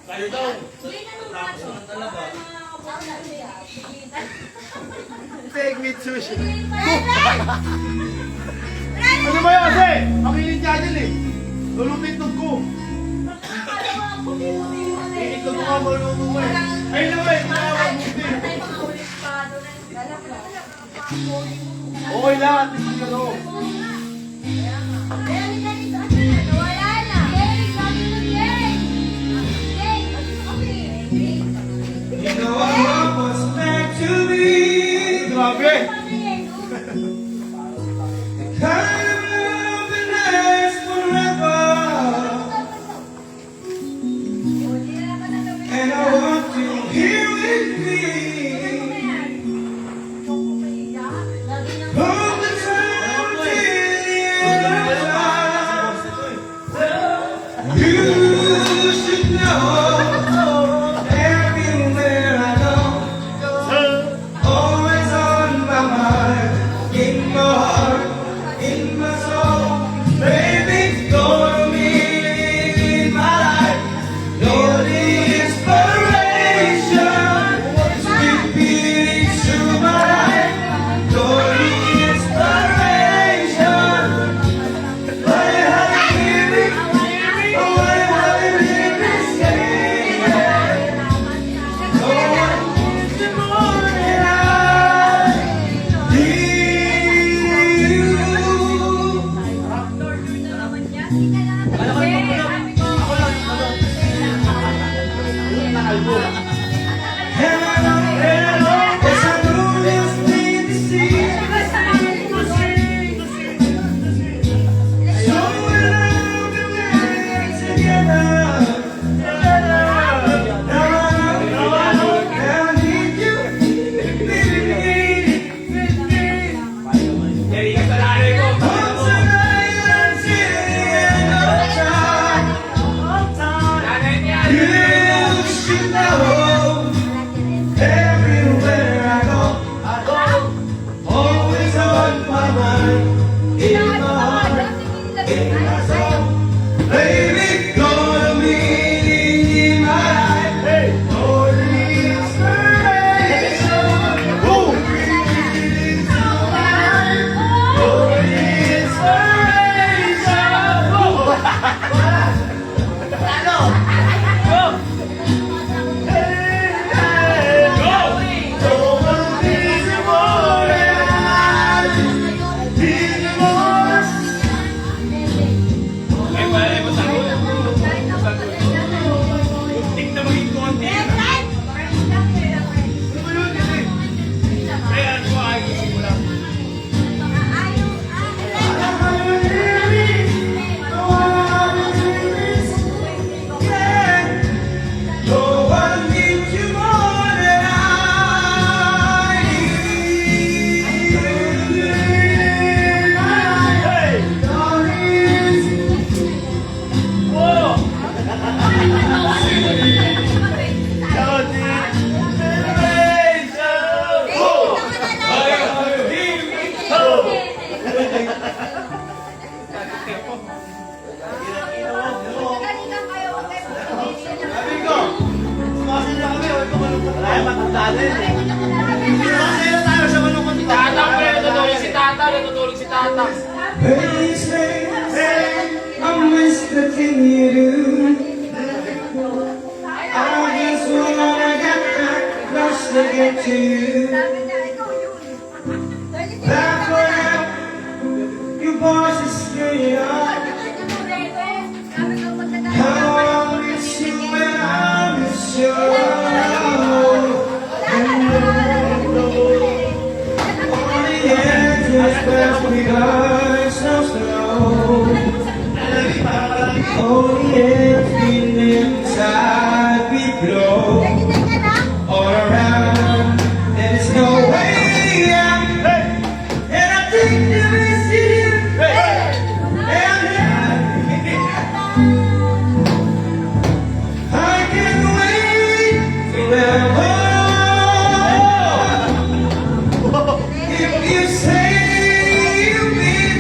Kayo daw. Tapos naman talaga. Fake meat sushi. Ano ba yun, Ate? Makinig ka dyan eh. Lulupit-tog ko. Iitlog ko nga maluluto mo eh. Ayun naman eh, nakakagbuti. Okay lang, at least ka doon. You know I want what's meant to be. Grabe. The kind of love that lasts forever. And I want you here with me. From the time till the end of time. You should know. Everywhere I go, always on my mind, in my heart, in my soul. Baby, you're me in my life. You're the inspiration, sweet beating through my life. You're the inspiration. Why have you given me? Why have you given me? No one needs you more than I need you. Hello, yes, I know this need to see. So in love and we're together. Now I need you. Hold tonight until the end of time. You should know. Everywhere I go, always on my mind, in my heart, in my soul. Baby, gonna be in my life. You're the inspiration. You're the Sabi ko, sumasin na kami, huwag ko malungkot tayo, matandaan eh. Sumasaya tayo sa malungkot ni Tata. Natutulog si Tata. Hey, say, I miss the thing you do. I just wanna get back close to get to you. Back where your voice is straight up. How I miss you when I miss you. Only answers best because so slow. Only everything inside we blow all around. There's no way out. And I think you miss you. I can wait forever. If you say you mean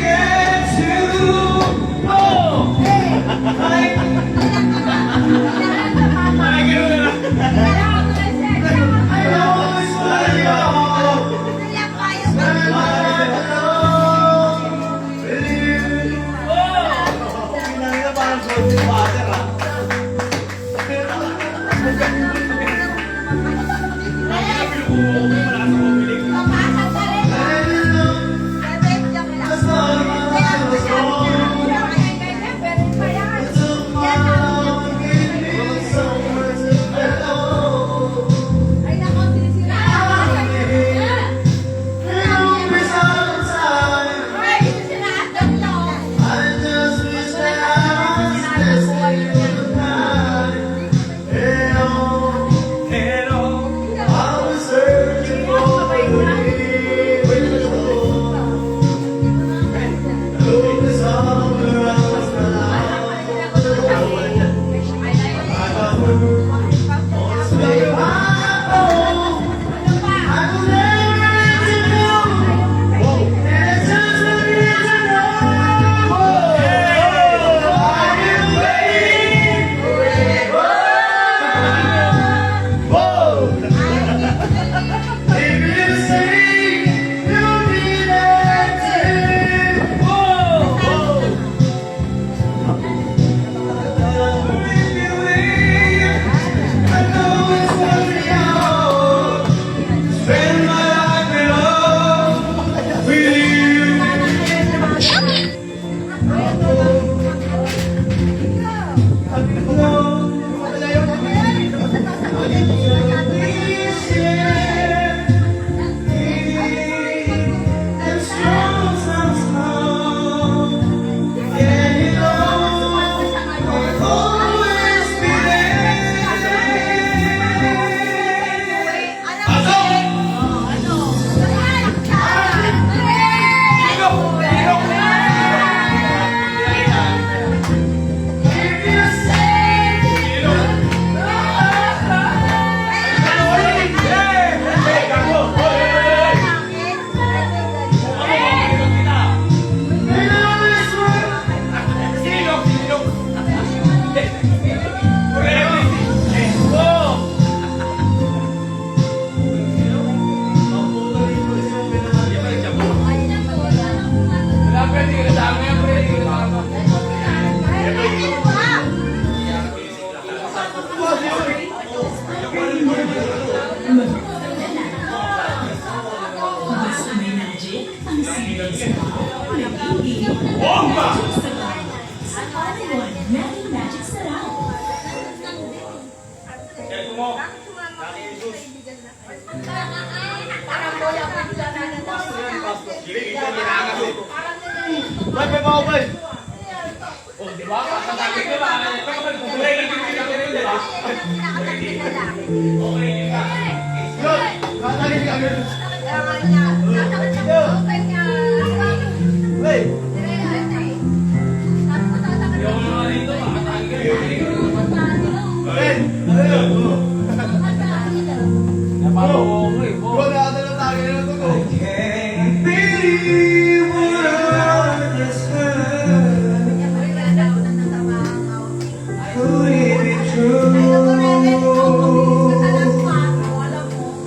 Bay, bay, bay, bay. Oh, di ba? Kasasakit ko ba? Okay, Yun, kakagin ka agad. Bay. yung mga rito, makatanggal. Ben, ano yun? Napapawong eh. Bro, nakadala tayo na ito ko. Can't believe what I just heard. Could it be true?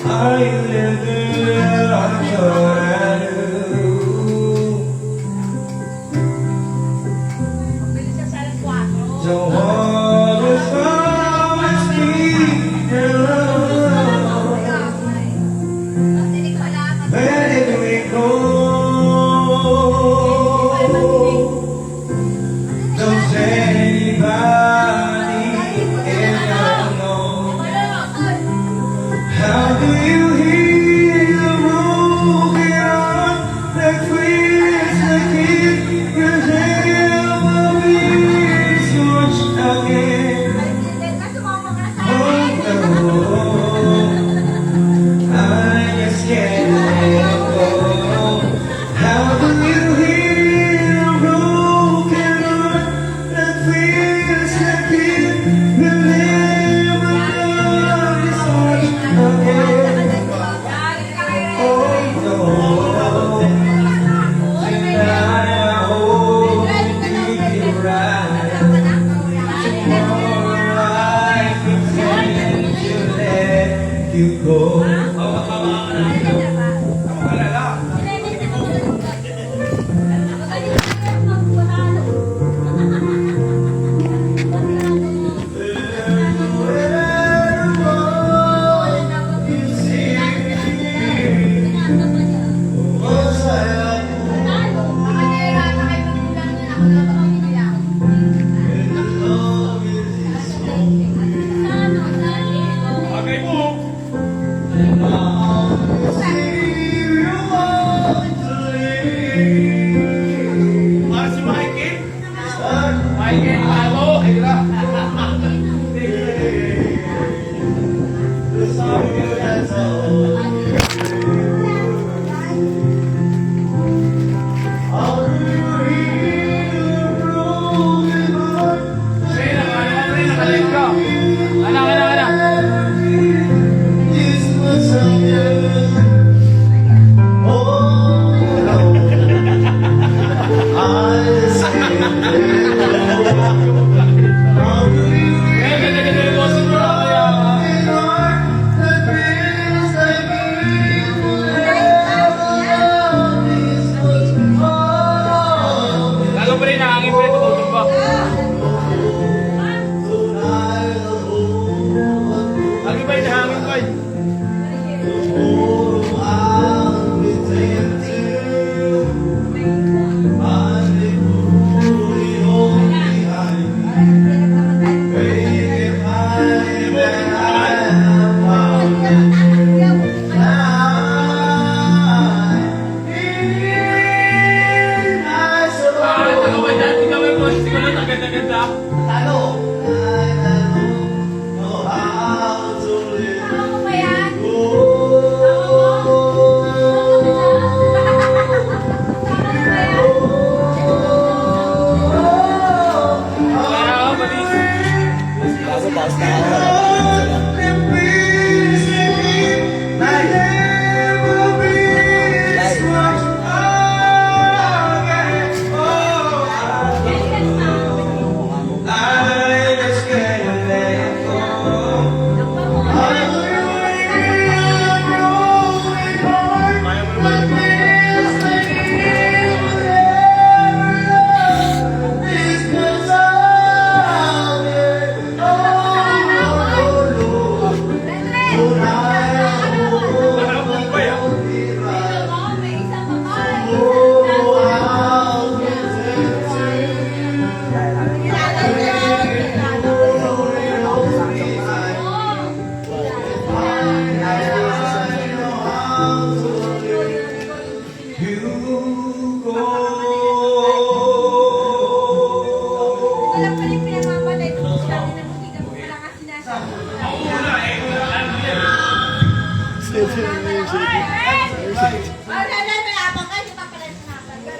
Are you living on your Don't want to promise me where did we go? Don't say anybody if I know. How do you hear the broken heart that feels like it? 'Cause there will be so much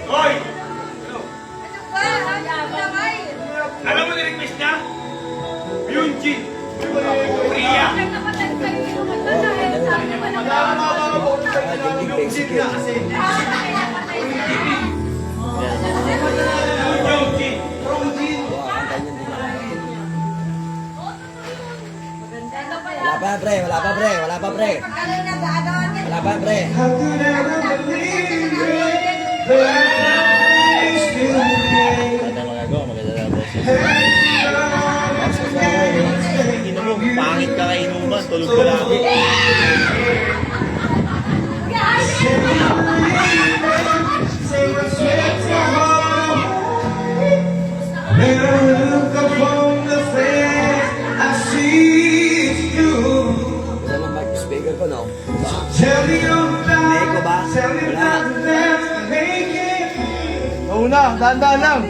Hoy! Alam mo ni-request niya? Yunjin! Priya! Yunjin! Wala pa pre, wala pa pre, wala pa pre. Wala pa pre. How could I ever believe it? I still Pangit ka kay inuman, tulog ka lagi. say what's in your heart. When I look upon the face, I see it's you. Wala lang mic speaker ko no. Tell me your Echo ba? life, tell me Wala. nothing else can make it. Una, dahan-dahan lang.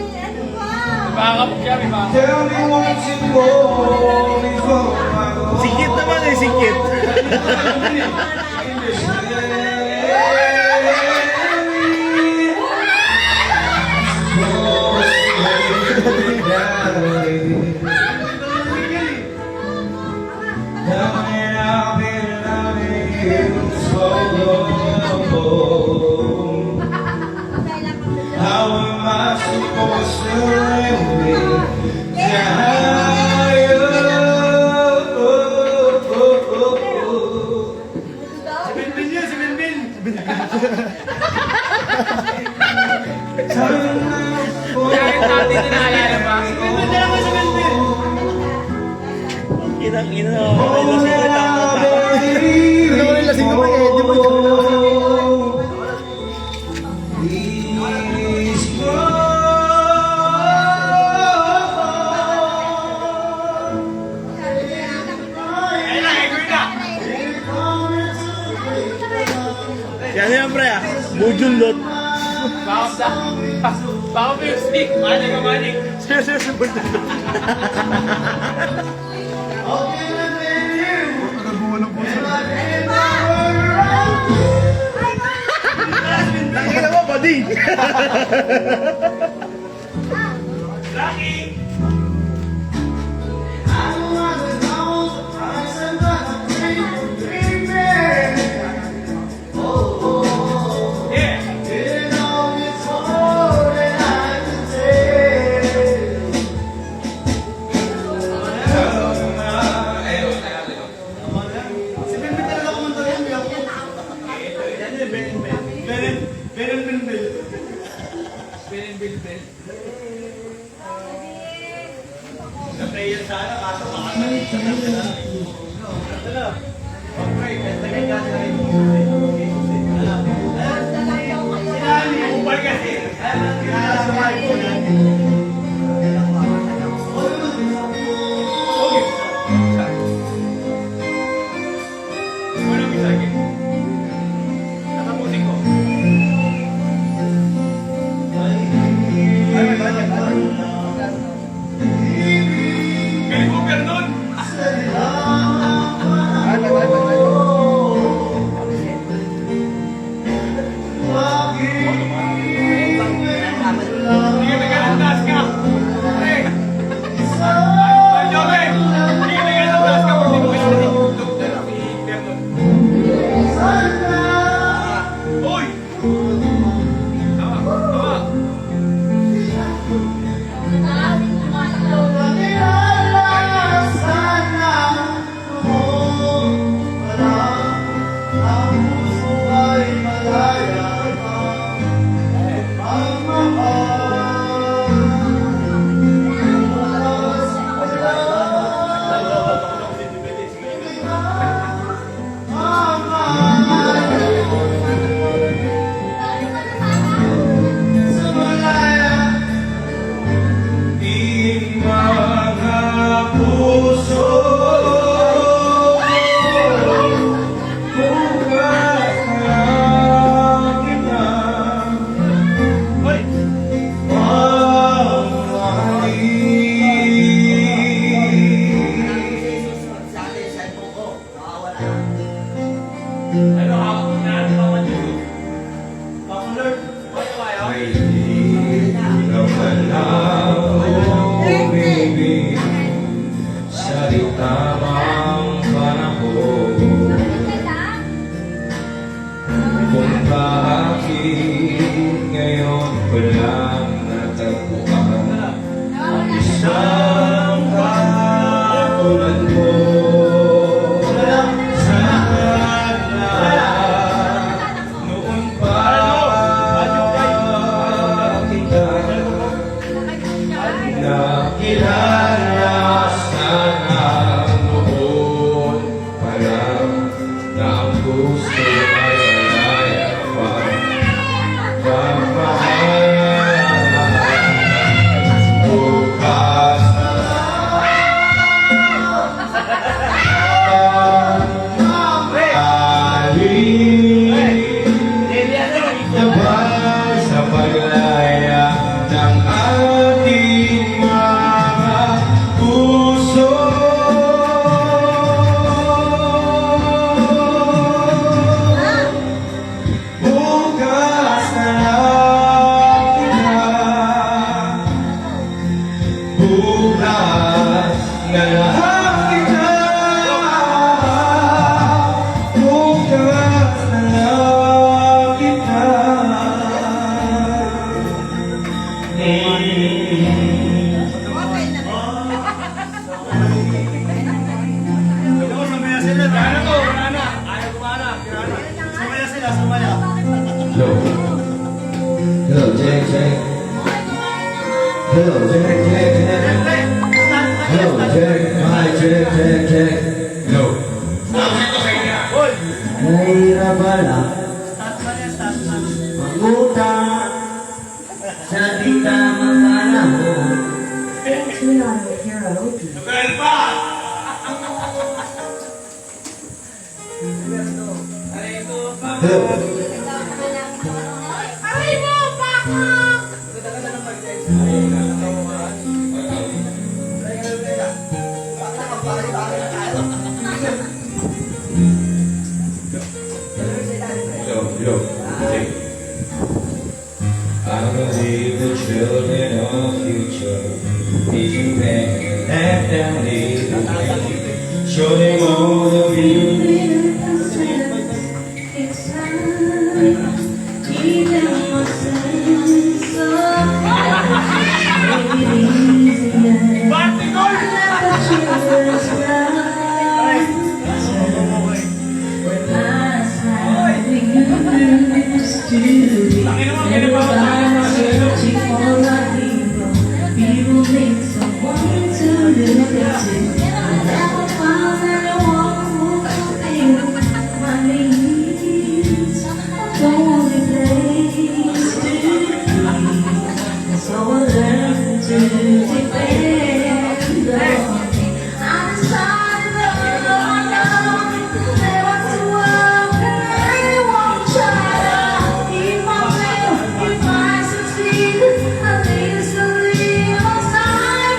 Makakapag siya, may makakapag. Tell me what you want before I go. Sikit naman eh, sikit. I've been loving you so long. How am I supposed to live Dahil natin dinaalala ba? Inang-ina, ay lasing na tama-tama. Ano mo yung lasing naman eh, di mo Yan yan, pre ah. Bujulot. Bakit na? Baka music. Manik ka, manik. Sinusunod na. Okay na, baby. Nakita mo, buddy! Lucky! Yeah! Si Benben talaga kumanta yan, Biyak. Yan yun, Benben. Benben. Bilbil. Na-player sana, kaso baka okay, kaya ganyan na rin. Sinali, Upal kasi! kaya sa mic ko yan. Okay. Walang isa akin. Natapusin ko. Galing mo, Vernon! Hindi ka nagalantas ka! Pre! Ay, Jobe! Hindi ka nagalantas ka pag tinuloy mo si Vernon. Uy! Tawa, tawa! Di mga puso bukas na kita Uy! Ano, hawak mo na ang mga Diyos. Popular. ay di ka malabo, baby, sa di tamang panahon. Kung bakit ngayon ko lang natagpuan ang isang katulad mo. Sana noon pa kita nakilala, sana noon pa lang na ang gusto ay malaya pa. Pagmamahal bukas Sabay sa paglaya ng ating mga puso. Bukas na lang kita. Bukas na lang kita. Bukas na lang kita. Ano, sumaya sila. Ano to? Wala na. Ayaw kumana. Sumaya sila, sumaya. Hello. Hello, check, check. Hello, check, check, check. Hello, check, hi, check, check, check. Hello. Sabi ko sa inyo. Nahihirapan lang Statman. mangutang sa di tamang panahon. Tune on with your OP. Tugal pa! Hello. Aray mo, bakak! Yo, hey. I believe the children of future need men and them lead the way. Show them all the beauty. It's time. Even my sense of easier. Bati gol! Never choose right. When my side we used to be. Everybody searching for a hero. People need someone to look up to. I never found anyone who could fulfill my needs. The only place to be. So I learned to depend on me. I decided never to work and I won't try to keep my will. If I succeed, at least believe as I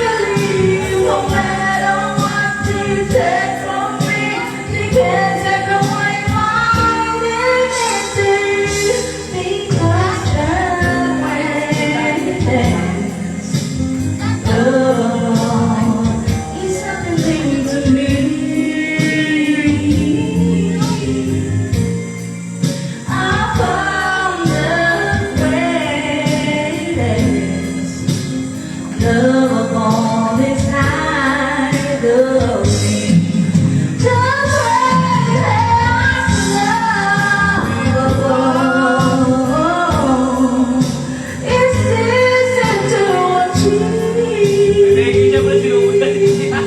believe. No matter what they take from me, they can't take away my dignity. Because love is everything to me. I found the greatest love of all inside of me. The greatest love of all is this to achieve. Begi niya pala sinumunta niya.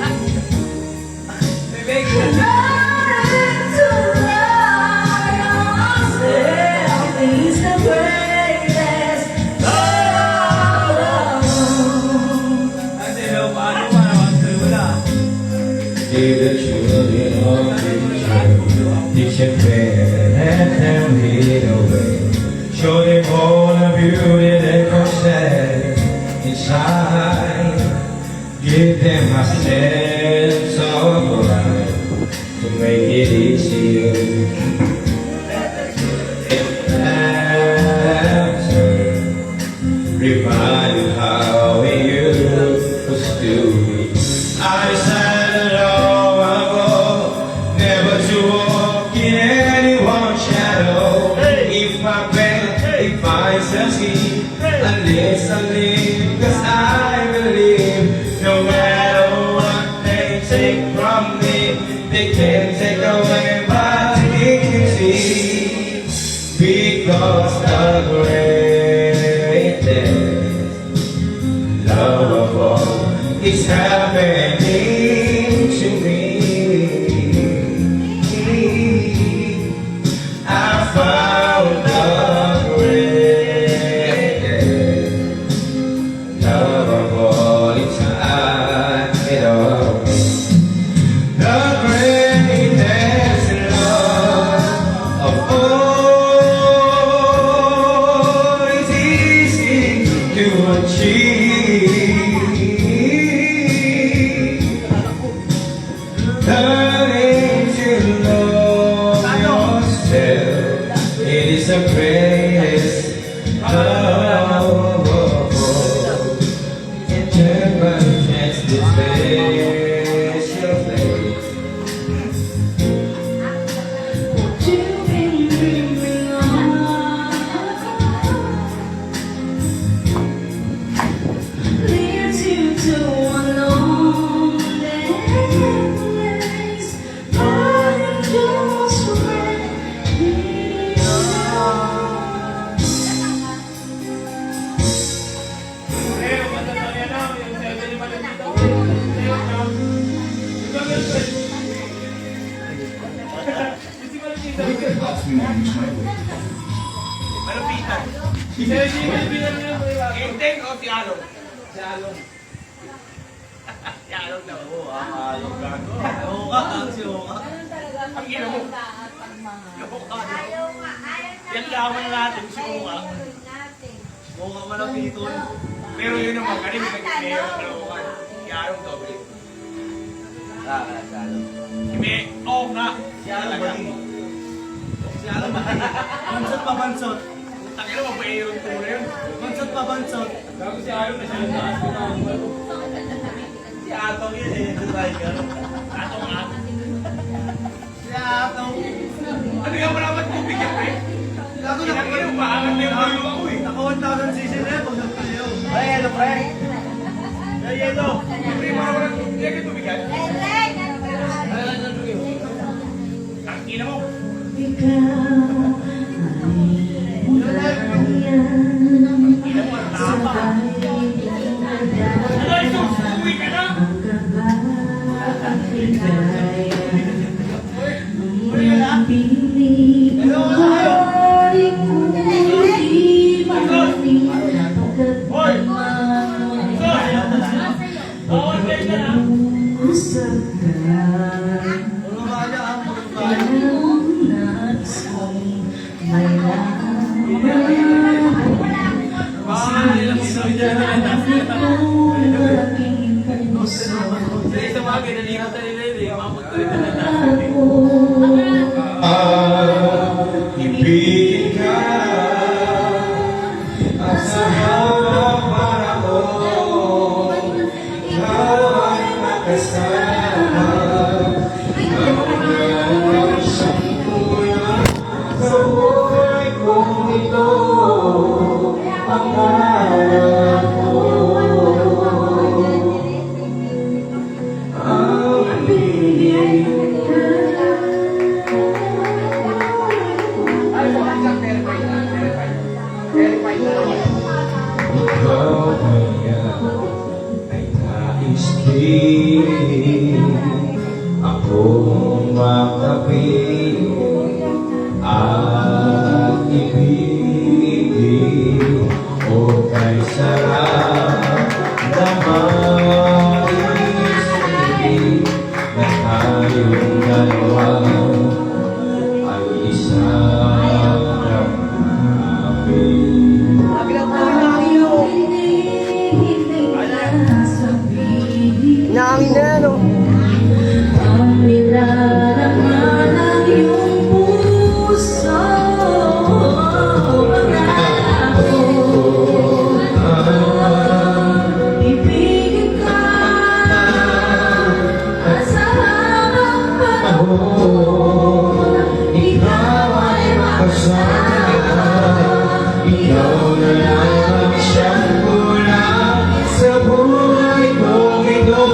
Begi niya. Learning to love yourself is the greatest love. Kasi daw, paano ba? Wala. Leave the children of future. Teach them fair and them lead the way. Show them all the beauty they possess inside. Give them a sense of life to make it easier. Remind how we used to be. I decided long ago never to walk in anyone's shadow. If I succeed, at least I live, 'cause I believe no matter what they take from me, they can't take away my dignity. Because the greatest love of all is happening to me. I found the greatest love of all inside of me. The greatest love of all is easy to achieve. Learning to love yourself, it is the greatest love of all. Never chance to face your face. What you've been dreaming of leads you to unknown place, but you just wait. Eh, matanda yan na. Yung 7 yung malapit ako. Malapitan. Inteng o si Along? Si Along. Si Along daw. Along gago. Oo ka, si Oka. Ang ina mo. Yan laman natin si Oka. Oka malapiton. Pero yun ang magaling, nag-mayor ng Caloocan. Si Arong Doble. Na. Si Alan Bali. Si Alan Bali. Bansot pa bansot. Takil mo, mayor yung tulo yun. Bansot pa bansot. Gago si Aaron na siya yung taas ko na. Si Atong yun eh. Striker. Atong at. Si Atong. Ano yung malamat tubig yan, pre? Gago na Kinakil mo, maangat na yung ulo ako eh. Naka 1,000 cc na yun pag nagtayo. Ay, ano pre? Ay, yelo. Pre, parang hindi ka tubig yan. Tangina mo. Ina mo, ang tama. Ano ito? Uwi ka na? Hoy! Bawal kayo ka na. Ano ba niya ang magbayo? Sa mga ginalimutan nila yun eh. Mamot ko rin na Ibigin ka at sa hawak panahon, ikaw ay makasama. Ang mga isang kuya sa buhay kong ito, ang hanap ko. Ang ibigin ikaw kaya ay nais din akong makapit at ibigin o kay sarap na maisipin na tayong dalawa ay isang kapit. Nangin na yan, oh. Ang nilalaman ng iyong puso, pangako, ibigin ka at sa habang panahon, ikaw ay Kasama, ikaw na lang ang siyang kulang sa buhay kong ito.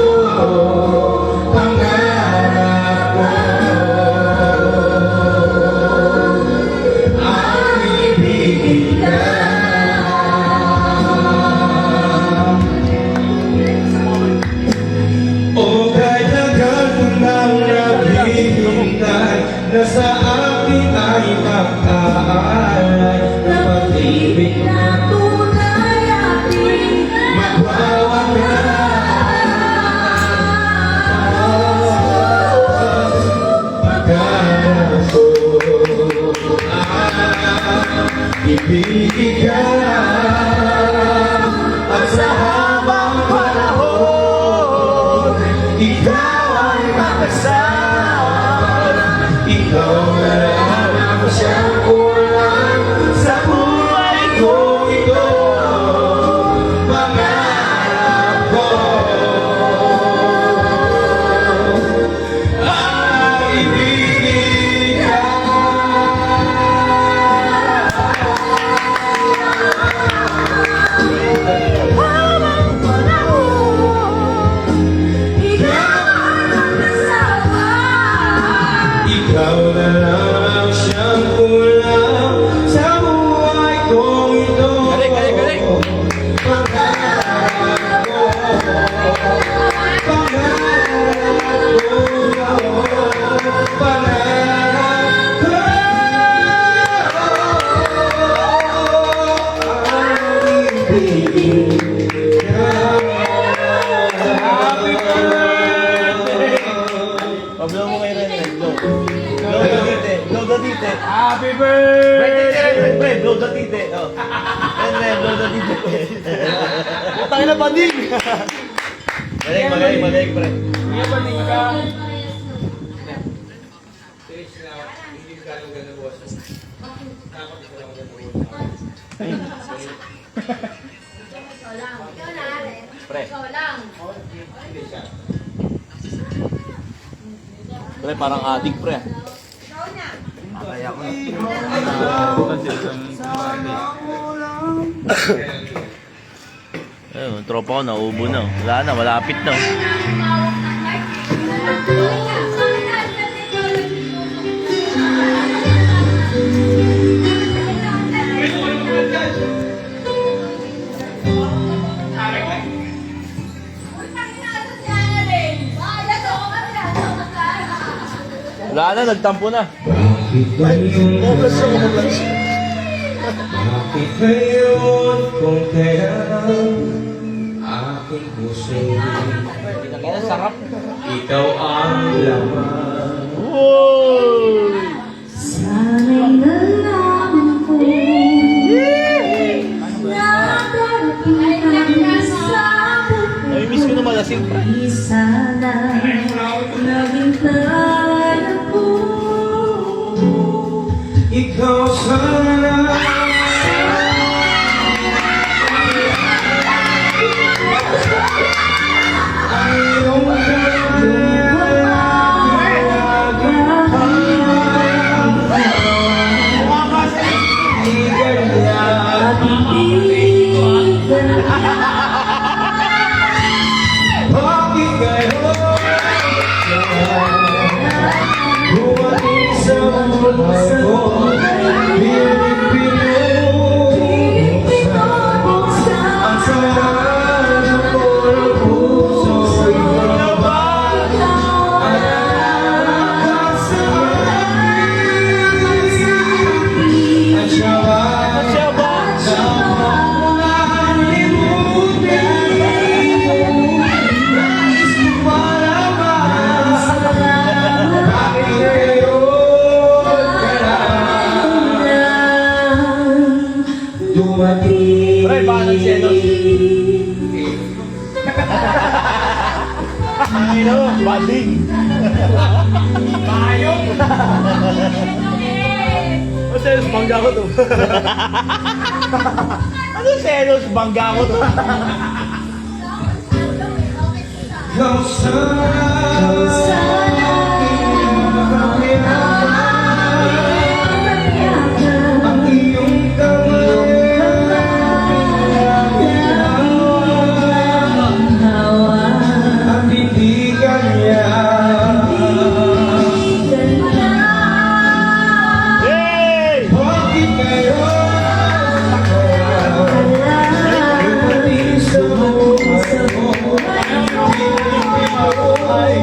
bading! Magaling, pre. Kuya, baling ka. Pre. Pre, parang adik, pre. Kaya ko. Ayun, tropa ko naubo na. Wala na, malapit na. Wala na, nagtampo na. Bakit ganyan? Bakit ngayon kung kailan aking puso Sarap. ikaw ang laman? Sana'y nalaman ko na darating ang isang Namimiss ko na malasing, pre. di sana naghintay ako. Ikaw sana ang iyong bakit ngayon dumating sa buhay ko ang sarado ko ng puso ikaw ba ang nakasama at siya ba Pre, paano si Enos? Ano? Bading. Mayong. Ano selos? Bangga ko to. Ano selos? Bangga ko to. Ikaw sana ang iyong kamay at hindi kanya Hey! bakit ngayon dumating sa buhay mo ay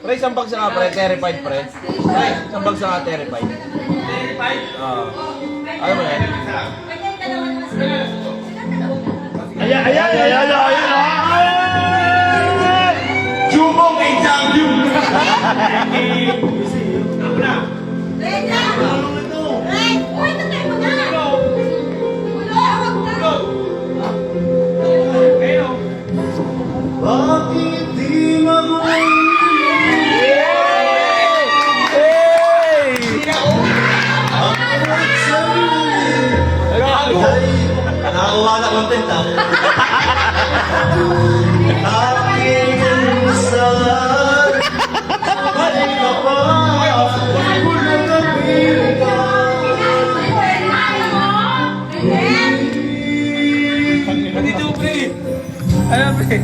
Pre, isang bagsa nga pre, terrified pre. Pre, isang bagsa nga terrified. Oo. Alam mo yan? Ayan! Jumong Injang! Ako na. Ayun. Bakit di mabuhay? Nakakuha na content ah. Aking insan, balik ka pa, kulang ang piling ka. Dito, pre. Ano, pre?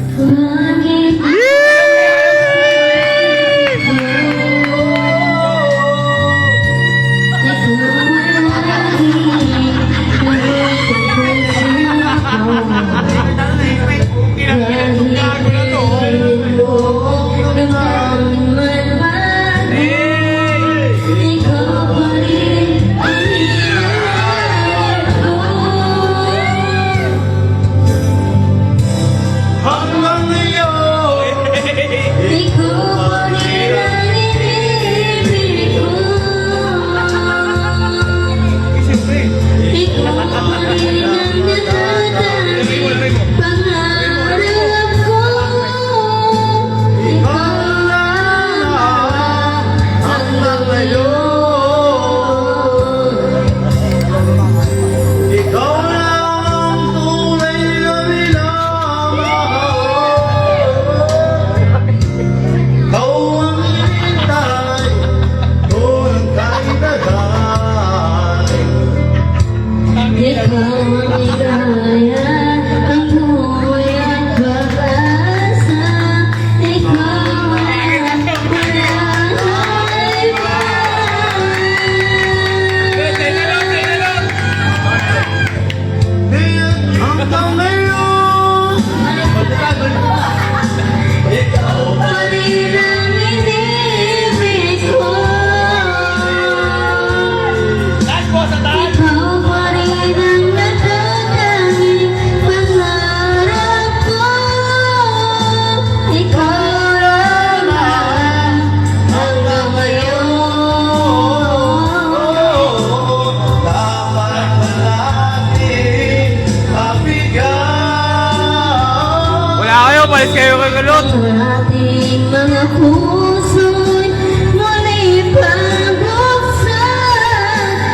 Hanggang ngayon, hanggang ngayon, ikaw lang ang tunay na minamahal. Ikaw ang hinintay ko ng kainagay. Ikaw ang ligaya, ang buhay at pag-asa. Ikaw ang walang Hanggang ngayon, ikaw pa rin ang inibig ko. Ikaw pa rin ang natatanging pangarap ko. Ikaw lamang hanggang ngayon. dapat palagi mabigay. Wala kayo, palis kayo kay Kulot. Ang ating mga puso'y muli pagbuksan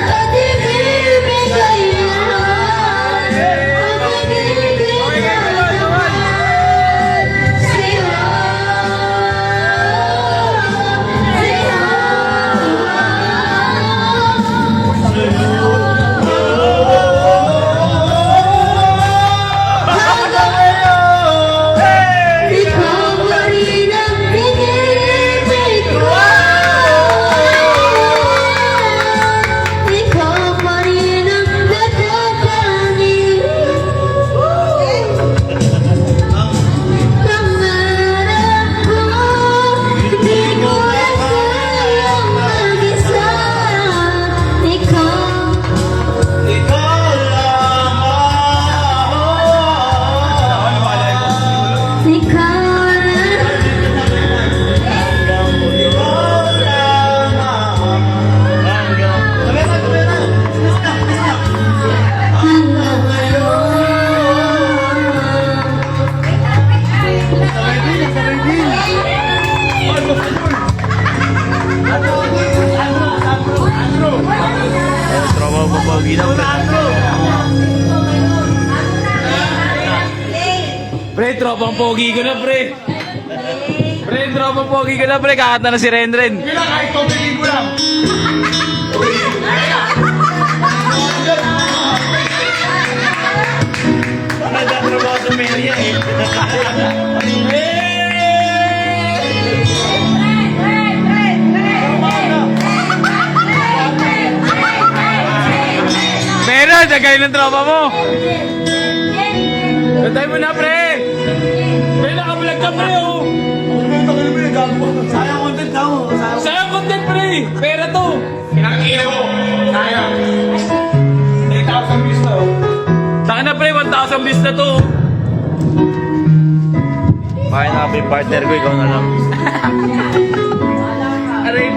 at ibibigay lahat ang pinagdadaan sa'yo. Hanggang ngayon, Ikaw pa rin ang pinibig ko. Ikaw pa rin ang natatanging pangarap ko. Di ko na kayang mag-isa. Ikaw ikaw lamang. Ikaw hanggang Trauma mo pa ginaw. Pre, tropang pogi ko na, pre. Pre, tropang pogi ko na, pre. Kakanta na si Renren. Bilang kahit 2,000 lang. Nagtatrabaho sa Melia eh. Pero, dagay ng tropa mo. Gantay mo na, pre. ka, pre, oh. Sayang content daw. Sayang. Sayang content, pre. Pera to. Kinakakina mo. Sayang. 8,000 views na, oh. Taka na, pre. 1,000 views na to. Bakit na yung partner ko, ikaw na lang.